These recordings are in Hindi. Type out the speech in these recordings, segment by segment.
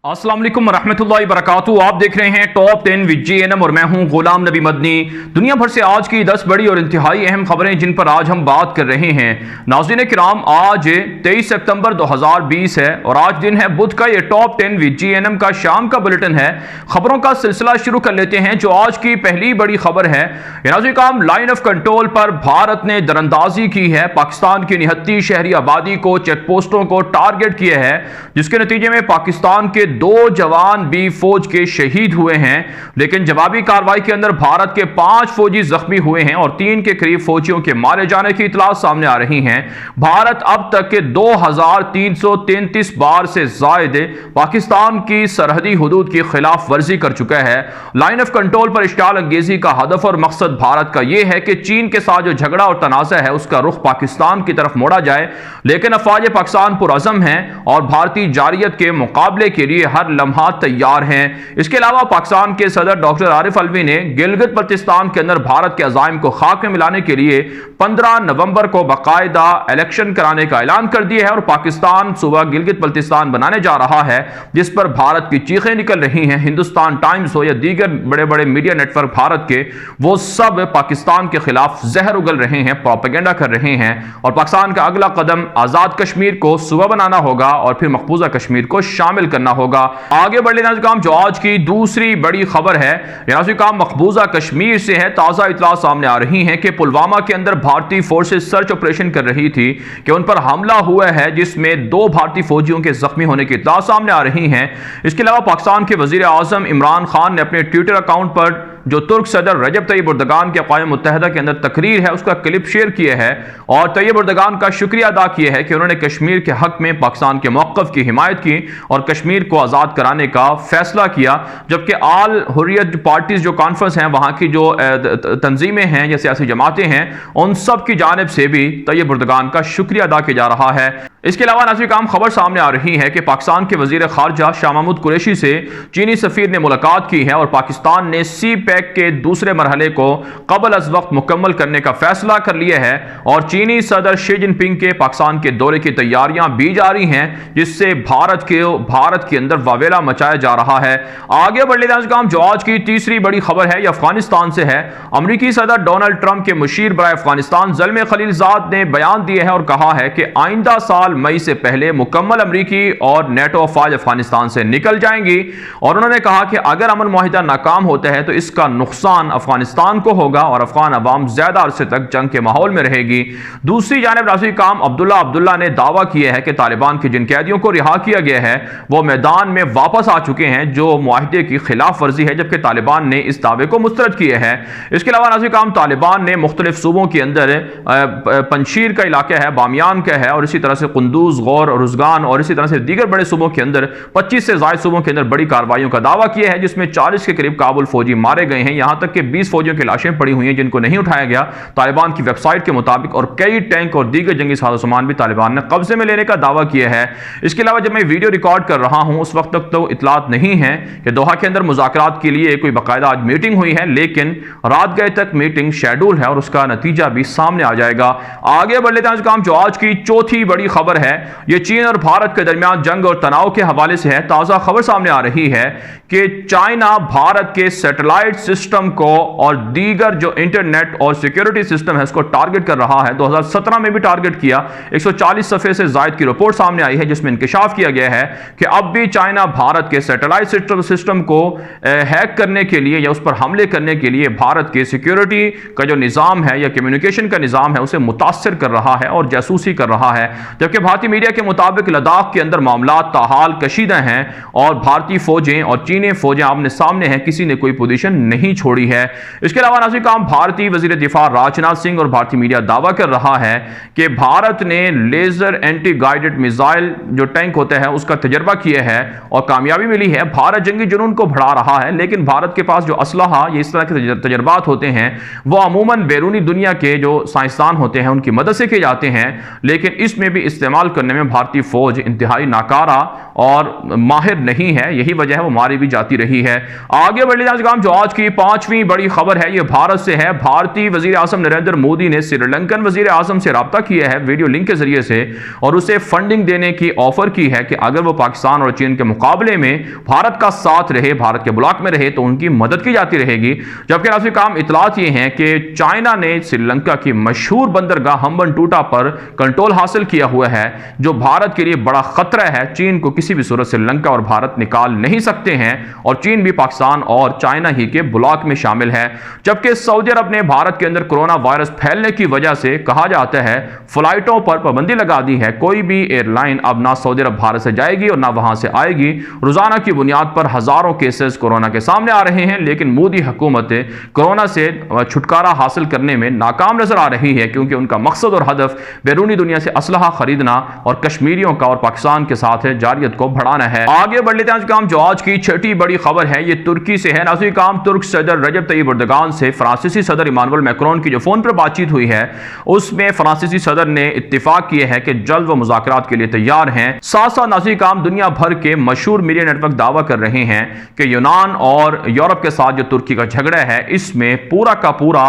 अस्सलाम वालेकुम रहमतुल्लाहि वबरकातुहू। आप देख रहे हैं टॉप 10 विद JNM और मैं हूं गुलाम नबी मदनी। दुनिया भर से आज की 10 बड़ी और इंतहाई अहम खबरें जिन पर आज हम बात कर रहे हैं। नाज़रीन किराम, आज 23 सितंबर 2020 है और आज दिन है बुध का। ये टॉप 10 विद JNM का शाम का बुलेटिन है। खबरों का सिलसिला शुरू कर लेते हैं। जो आज की पहली बड़ी खबर है, नाज़रीन किराम, लाइन ऑफ कंट्रोल पर भारत ने दरअंदाजी की है। पाकिस्तान की निहत्ती शहरी आबादी को, चेक पोस्टों को टारगेट किया है, जिसके नतीजे में पाकिस्तान के 2 जवान भी फौज के शहीद हुए हैं। लेकिन जवाबी कार्रवाई के अंदर भारत के 5 फौजी जख्मी हुए हैं और 3 के करीब फौजियों के मारे जाने की इतला सामने आ रही हैं। भारत अब तक के 2333 बार से ज्यादा पाकिस्तान की सरहदी हुदूद की खिलाफ वर्जी कर चुका है। लाइन ऑफ कंट्रोल पर इश्तियाल अंगेजी का हदफ और मकसद भारत का यह है कि चीन के साथ जो झगड़ा और तनाज़ा है उसका रुख पाकिस्तान की तरफ मोड़ा जाए। लेकिन अफवाज पाकिस्तान पुरअज़म हैं और भारतीय जारियत के मुकाबले के लिए हर लम्हा तैयार हैं। इसके अलावा पाकिस्तान के सदर डॉक्टर आरिफ अलवी ने गिलगित बल्तिस्तान के अंदर भारत के अज़ाइम को खाक में मिलाने के लिए 15 नवंबर को बाकायदा इलेक्शन कराने का ऐलान कर दिया है और पाकिस्तान सुबह गिलगित बल्तिस्तान बनाने जा रहा है, जिस पर भारत की चीखें निकल रही हैं। हिंदुस्तान टाइम्स हो या दीगर बड़े बड़े मीडिया नेटवर्क भारत के, वो सब पाकिस्तान के खिलाफ जहर उगल रहे हैं, प्रोपेगेंडा कर रहे हैं। और पाकिस्तान का अगला कदम आजाद कश्मीर को सुबह बनाना होगा और फिर मकबूजा कश्मीर को शामिल करना होगा। आगे बढ़ लेना काम जो आज की दूसरी बड़ी खबर है, काम मकबूजा कश्मीर से है। ताजा इतला सामने आ रही है कि पुलवामा के अंदर भारतीय फोर्सेस सर्च ऑपरेशन कर रही थी कि उन पर हमला हुआ है, जिसमें 2 भारतीय फौजियों के जख्मी होने की इतला सामने आ रही है। इसके अलावा पाकिस्तान के वजीर आजम इमरान खान ने अपने ट्विटर अकाउंट पर जो तुर्क सदर रजब तैयब एर्दोगान के अक़वाम मुत्तहिदा के अंदर तकरीर है उसका क्लिप शेयर किया है और तैयब एर्दोगान का शुक्रिया अदा किया है कि उन्होंने कश्मीर के हक में पाकिस्तान के मौक़िफ़ की हिमायत की और कश्मीर को आज़ाद कराने का फैसला किया। जबकि आल हुर्रियत पार्टीज जो कॉन्फ्रेंस हैं, वहाँ की जो तंजीमें हैं या सियासी जमातें हैं, उन सब की जानिब से भी तैयब एर्दोगान का शुक्रिया अदा किया जा रहा है। इसके अलावा नाज़रीन काम खबर सामने आ रही है कि पाकिस्तान के वज़ीर ख़ारजा शाह महमूद कुरैशी से चीनी सफ़ीर ने मुलाकात की है और पाकिस्तान ने सी पैक के दूसरे मरहले को कबल अज़ वक्त मुकम्मल करने का फैसला कर लिया है और चीनी सदर शी जिनपिंग के पाकिस्तान के दौरे की तैयारियां भी जारी हैं, जिससे भारत के अंदर वावेला मचाया जा रहा है। आगे बढ़ लेते हैं काम जो आज की तीसरी बड़ी खबर है, यह अफगानिस्तान से है। अमरीकी सदर डोनाल्ड ट्रंप के मुशीर बराए अफगानिस्तान ज़ल्मे खलीलजाद ने बयान दिए हैं और कहा है कि आइंदा साल मई से पहले मुकम्मल अमरीकी और नेटो अफवाज अफगानिस्तान से निकल जाएंगी और उन्होंने कहा कि अगर अमन मुआहिदा नाकाम होता है तो इसका नुकसान अफगानिस्तान को होगा और अफगान अवाम ज्यादा अरसे तक जंग के माहौल में रहेगी। दूसरी जानिब नाज़रीन काम अब्दुल्ला ने दावा किया है कि तालिबान के जिन कैदियों को रिहा किया गया है वो मैदान में वापस आ चुके हैं, जो मुआहिदे की खिलाफ वर्जी है, जबकि तालिबान ने इस दावे को मुस्तरद किया है। इसके अलावा नाज़रीन काम तालिबान ने मुख्तलिफ सूबों के अंदर पंशीर का इलाका है, बामियान का है और इसी तरह से कुंदूज, गौर, रुज़गान और इसी तरह से दीगर बड़े सूबों के अंदर 25 से ज़ायद सूबों के अंदर बड़ी कार्रवाइयों का दावा किया है, जिसमें 40 के करीब काबुल फौजी मारे गए हैं। यहां तक कि 20 फौजियों की लाशें पड़ी हुई हैं जिनको नहीं उठाया गया तालिबान की वेबसाइट के मुताबिक, और कई टैंक और दीगर जंगी सामान भी तालिबान ने कब्जे में लेने का दावा किया है। इसके अलावा जब मैं वीडियो रिकॉर्ड कर रहा हूं उस वक्त तक तो इतलात नहीं है कि दोहा के अंदर मुज़ाकरात के लिए कोई बाकायदा आज मीटिंग हुई है, लेकिन रात गए तक मीटिंग शेड्यूल है और उसका नतीजा भी सामने आ जाएगा। आगे बढ़ लेते हैं काम जो आज की चौथी बड़ी खबर है, यह चीन और भारत के दरमियान जंग और तनाव के हवाले से है। ताज़ा खबर सामने आ रही है कि चाइना भारत के सैटेलाइट सिस्टम को और दीगर जो इंटरनेट और सिक्योरिटी सिस्टम है उसको टारगेट कर रहा है। 2017 में भी टारगेट किया। 140 सफ़े से ज़ायद की रिपोर्ट सामने आई है जिसमें इंकशाफ किया गया है कि अब भी चाइना भारत के सैटेलाइट सिस्टम को हैक करने के लिए या उस पर हमले करने के लिए भारत के सिक्योरिटी का जो निज़ाम है या कम्युनिकेशन का निज़ाम है उसे मुतासर कर रहा है और जासूसी कर रहा है। जबकि भारतीय मीडिया के मुताबिक लद्दाख के अंदर मामला ताहाल कशीदा हैं और भारतीय फौजें और चीनी फौजें आमने सामने हैं, किसी ने कोई पोजीशन नहीं छोड़ी है। इसके अलावा नाज़रीन काम भारतीय वजीर दिफा राजनाथ सिंह और भारतीय मीडिया दावा कर रहा है कि भारत ने लेजर एंटी गाइडेड मिसाइल जो टैंक होता है उसका तजर्बा किया है और कामयाबी मिली है। भारत जंगी जुनून को बढ़ा रहा है, लेकिन भारत के पास जो असलहा ये इस तरह के तजर्बात होते हैं वो अमूमन बैरूनी दुनिया के जो साइंसदान होते हैं उनकी मदद से किए जाते हैं, लेकिन इसमें भी इस्तेमाल करने में भारतीय फौज इंतहाई नाकारा और माहिर नहीं है। यही वजह है वो मारी भी भी जाती रही है। आगे बढ़ जाएगा जो आज की पांचवी बड़ी खबर है, ये भारत से है। भारतीय वजीर आजम नरेंद्र मोदी ने श्रीलंकन वजीर आजम से राब्ता किया है वीडियो लिंक के जरिए से, और उसे फंडिंग देने की ऑफर की है कि अगर वो पाकिस्तान और चीन के मुकाबले में भारत का साथ रहे, भारत के ब्लॉक में रहे, तो उनकी मदद की जाती रहेगी। जबकि राष्ट्रीय काम इतलात ये हैं कि चाइना ने श्रीलंका की मशहूर बंदरगाह हम्बनटोटा पर कंट्रोल हासिल किया हुआ है, जो भारत के लिए बड़ा खतरा है। चीन को किसी भी सूरत श्रीलंका और भारत निकाल नहीं सकते हैं, और चीन भी पाकिस्तान और चाइना ही के ब्लॉक में शामिल है। जबकि सऊदी अरब ने भारत के अंदर कोरोना वायरस फैलने की वजह से कहा जाता है फ्लाइटों पर पाबंदी लगा दी है। कोई भी एयरलाइन अब ना सऊदी अरब भारत से जाएगी और ना वहां से आएगी। रोजाना की बुनियाद पर हजारों केसेस कोरोना के सामने आ रहे हैं, लेकिन मोदी हुकूमत कोरोना से छुटकारा हासिल करने में नाकाम नजर आ रही है, क्योंकि उनका मकसद और हदफ बैरूनी दुनिया से असलहा खरीदना और कश्मीरियों का और पाकिस्तान के साथ जारियत को बढ़ाना है। आगे बढ़ लेते हैं काम जो आज की छठी बड़ी खबर है, ये तुर्की से है। नाज़रीन काम तुर्क सदर रजब तैयब एर्दोगान से फ्रांसीसी सदर इमानुएल मैक्रोन की जो फोन पर बातचीत हुई है, उसमें फ्रांसीसी सदर ने इत्तेफाक किया है कि जल्द वो मुज़ाकरात के लिए तैयार हैं। साथ साथ नाज़रीन काम दुनिया भर के मशहूर मीडिया नेटवर्क दावा कर रहे हैं कि यूनान और यूरोप के साथ जो तुर्की का झगड़ा है, इसमें पूरा का पूरा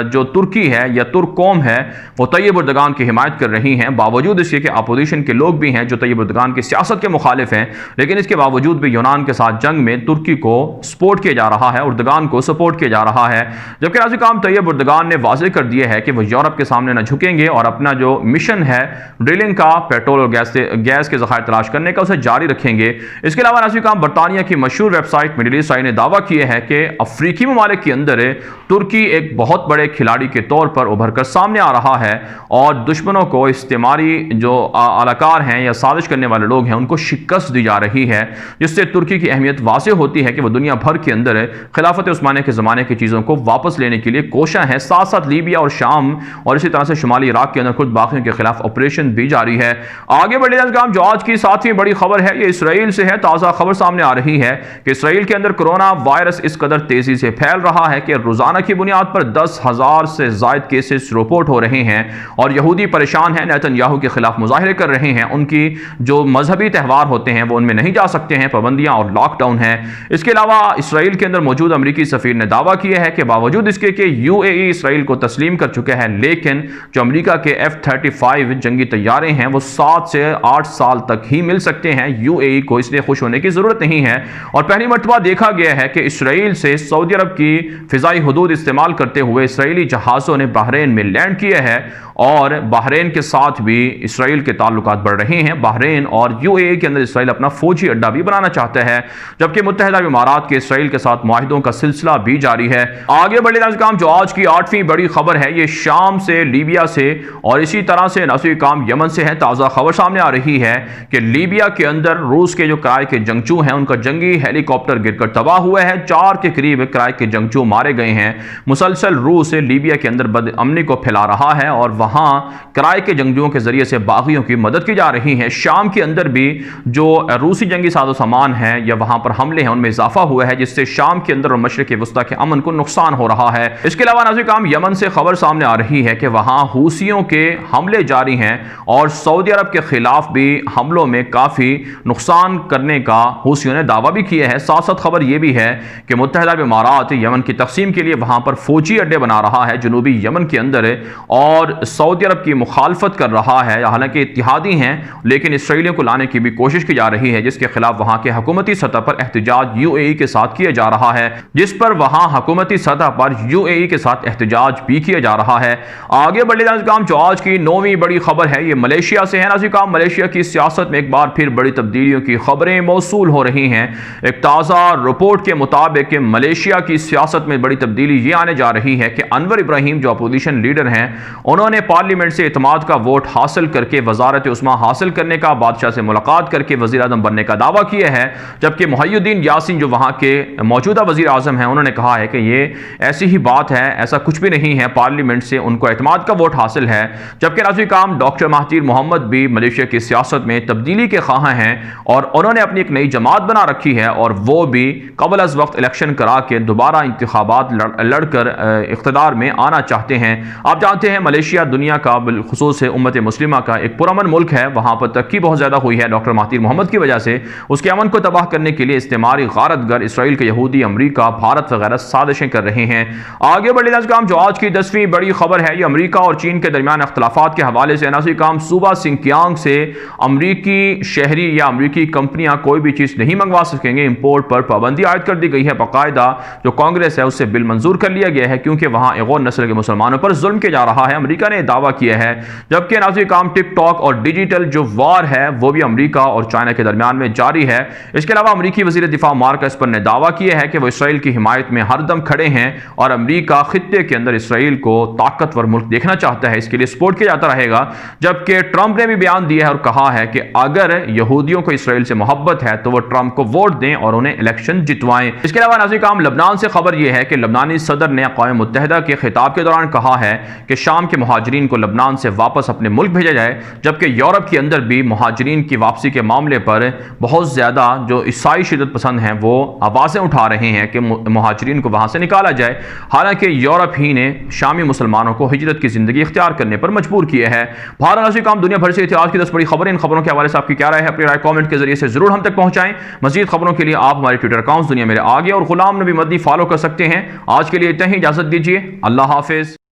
जो तुर्की है या तुर्क कौम है वो तैयब एर्दोगान की हिमायत कर रही है। बावजूद इसके कि अपोजिशन के लोग भी हैं जो तैयब एर्दोगान की सियासत के मुखालिफ हैं, लेकिन इसके बावजूद भी यूनान के साथ जंग में तुर्की को सपोर्ट किया जा रहा है, एर्दोगान को सपोर्ट किया जा रहा है। जबकि नाज़रीन काम तैयब एर्दोगान ने वाज़ेह कर दिया है कि वो यूरोप के सामने न झुकेंगे और अपना जो मिशन है ड्रिलिंग का, पेट्रोल और गैस के ज़खायर तलाश करने का, उसे जारी रखेंगे। इसके अलावा नाज़रीन काम बरतानिया की मशहूर वेबसाइट मिडिल ईस्ट आई ने दावा किया है कि अफ्रीकी ममालिक के अंदर तुर्की एक बहुत बड़े खिलाड़ी के तौर पर उभर कर सामने आ रहा है, और दुश्मनों को, इस्तेमारी जो अलाकार हैं या साजिश करने वाले लोग हैं, उनको शिकस्त दी जा रही है, जिससे तुर्की की अहमियत वाज़ेह होती है कि वह दुनिया भर के अंदर खिलाफत उस्मानिया के ज़माने की चीज़ों को वापस लेने के लिए कोशा है। साथ साथ लीबिया और शाम और इसी तरह से शुमाली इराक के अंदर खुद बागियों के खिलाफ ऑपरेशन भी जारी है। आगे बढ़े जाएगा जो आज की सातवीं बड़ी खबर है, ये इसराइल से है। ताज़ा खबर सामने आ रही है कि इसराइल के अंदर कोरोना वायरस इस कदर तेजी से फैल रहा है कि रोजाना की बुनियाद पर 10,000 से जायद केसेस रिपोर्ट हो रहे हैं, और यहूदी परेशान हैं, नेतन्याहू के खिलाफ मुजाहिरे कर रहे हैं। उनकी जो मजहबी त्यौहार होते हैं वो उनमें नहीं जा सकते हैं, पाबंदियां और लॉकडाउन है। इसके अलावा इसराइल के अंदर मौजूद अमरीकी सफीर ने दावा किया है कि बावजूद इसके कि यूएई इसराइल को तस्लीम कर चुका है, लेकिन जो अमरीका के F-35 जंगी तैयारे हैं वो 7 से 8 साल तक ही मिल सकते हैं। यूएई को इसलिए खुश होने की जरूरत नहीं है, और पहली मर्तबा देखा गया है कि इसराइल से सऊदी अरब की फिजाई हदूद इस्तेमाल करते हुए इसराइली जहाज़ों ने बहरीन में लैंड किया है, और बहरीन के साथ भी इसराइल के ताल्लुकात बढ़ रहे हैं। बहरीन और यूएई के अंदर इसराइल अपना फौजी अड्डा भी बनाना चाहता है, जबकि मुत्तहिदा इमारात के इसराइल के साथ मुआहिदों का सिलसिला भी जारी है। आगे बढ़े काम जो आज की आठवीं बड़ी खबर है, ये शाम से, लीबिया से और इसी तरह से नाज़रीन काम यमन से है। ताज़ा खबर सामने आ रही है कि लीबिया के अंदर रूस के जो किराए के जंगजू हैं, उनका जंगी हेलीकॉप्टर गिरकर तबाह हुआ है। 4 के करीब किराए के जंगजू मारे गए हैं। मुसलसल रूस लीबिया के अंदर बदअमनी को फैला रहा है, और वहां किराए के जंगजुओं के जरिए से बागियों की मदद की जा रही है। शाम के अंदर भी जो रूसी जंगी साजो सामान है या वहां पर हमले हैं, उनमें इजाफा हुआ है, जिससे शाम के अंदर और मशरिक वस्ता के अमन को नुकसान हो रहा है। इसके अलावा नाज़रीन काम यमन से खबर सामने आ रही है कि वहां हूसियों के हमले जारी हैं, और सऊदी अरब के खिलाफ भी हमलों में काफी नुकसान करने का हूसियों ने दावा भी किया है। साथ साथ खबर यह भी है कि मुत्तहिदा इमारात यमन की तकसीम के लिए वहां पर फौजी अड्डे बना रहा है जनूबी यमन के अंदर, और सऊदी अरब की मुखालफत कर रहा है। हालांकि इत्तिहादी हैं, लेकिन इसराइलियों को लाने की भी कोशिश की जा रही है, जिसके खिलाफ वहां के हुकूमती सतह पर एहतजाज यूएई के साथ किया जा रहा है, जिस पर वहां हुकूमती सतह पर यूएई के साथ एहतजाज भी किया जा रहा है। आगे बढ़े नाज़रीन जो आज की 9वीं बड़ी खबर है, ये मलेशिया से है। नाज़रीन मलेशिया की सियासत में एक बार फिर बड़ी तब्दीलियों की खबरें मौसूल हो रही हैं। एक ताज़ा रिपोर्ट के मुताबिक मलेशिया की सियासत में बड़ी तब्दीली ये आने जा रही है कि अनवर इब्राहिम जो अपोजिशन लीडर हैं, उन्होंने पार्लियामेंट से इत्मीनान का वोट हासिल करके वजारत उस्मा हासिल करने का, बादशाह से मुलाकात करके वज़ीर आज़म बनने का दावा किया है। जबकि मुहय्यिद्दीन यासीन जो वहाँ के मौजूदा वज़ीर आज़म हैं, उन्होंने कहा है कि ये ऐसी ही बात है, ऐसा कुछ भी नहीं है, पार्लियामेंट से उनको इत्मीनान का वोट हासिल है। जबकि नाज़रीन काम डॉक्टर महातीर मोहम्मद भी मलेशिया की सियासत में तब्दीली के ख्वाह हैं, और उन्होंने अपनी एक नई जमात बना रखी है, और वो भी कबल अज़ वक्त इलेक्शन करा के दोबारा इंतखाबात लड़कर इख्तिदार में आना चाहते हैं। आप जानते हैं मलेशिया दुनिया का, बिलखुसूस उम्मत मुस्लिमा का एक पुरअमन मुल्क है। वहाँ पर तरक्की बहुत ज़्यादा हुई है डॉक्टर महातीर मोहम्मद की वजह से। उसके अमन को तबाह करने के लिए इस्तेमारी गारतगर इसराइल के यहूदी, अमरीका, भारत वगैरह साजिशें कर रहे हैं। आगे बढ़े काम जो आज की 10वीं बड़ी खबर है, ये अमरीका और चीन के दरमियान अख्तलाफात के हवाले से नाज़रीन काम सूबा सिंकियांग से अमरीकी शहरी या अमरीकी कंपनियां कोई भी चीज़ नहीं मंगवा सकेंगे। इंपोर्ट पर पाबंदी आयद कर दी गई है। बाकायदा जो कांग्रेस है उससे बिल मंजूर कर लिया गया है क्योंकि वहां एगोर नस्ल के मुसलमानों पर जुल्म किया जा रहा है। अमरीका ने दावा किया है, जबकि नाज़रीन काम टिकटॉक और डिजिटल जो वार है वो भी अमरीका और चाइना के दरमियान में जारी है। इसके अलावा अमरीकी वज़ीर दिफा मार्क एस्पर ने दावा किया है कि वो इसराइल की हिमायत में हरदम खड़े हैं और अमरीका खित्ते के अंदर इसराइल को ताकतवर मुल्क देखना चाहता है, इसके लिए सपोर्ट किया जाता रहेगा। जबकि ट्रंप ने भी बयान दिया है और कहा है कि अगर यहूदियों को इसराइल से मोहब्बत है तो वो ट्रंप को वोट दें और उन्हें इलेक्शन जितवाएं। इसके अलावा नाज़रीन काम लबनान से खबर यह है कि लबनानी सदर ने अक़वाम मुत्तहिदा के खिताब के दौरान कहा है कि शाम के मुहाजिरीन को लबनान से वापस अपने मुल्क भेजा जाए, जबकि यूरोप के अंदर भी मुहाजिरीन की वापसी के मामले पर बहुत ज़्यादा जो ईसाई शिदत पसंद हैं वो आवाज़ें उठा रहे हैं कि मुहाजिरीन को वहाँ से निकाला जाए। हालांकि यूरोप ही ने शामी मुसलमानों को हिजरत की ज़िंदगी इख्तियार करने पर मजबूर किया है। भारत नाज़रीन काम दुनिया भर से इतिहास की 10 बड़ी खबरें, इन खबरों के हवाले से आपकी क्या राय है? अपनी राय कमेंट के जरिए से जरूर हम तक पहुंचाएं। मज़ीद खबरों के लिए आप हमारे ट्विटर अकाउंट दुनिया मेरे आगे और गुलाम नबी मदनी फॉलो कर सकते हैं। आज के लिए इतना ही, इजाज़त दीजिए। अल्लाह हाफिज़।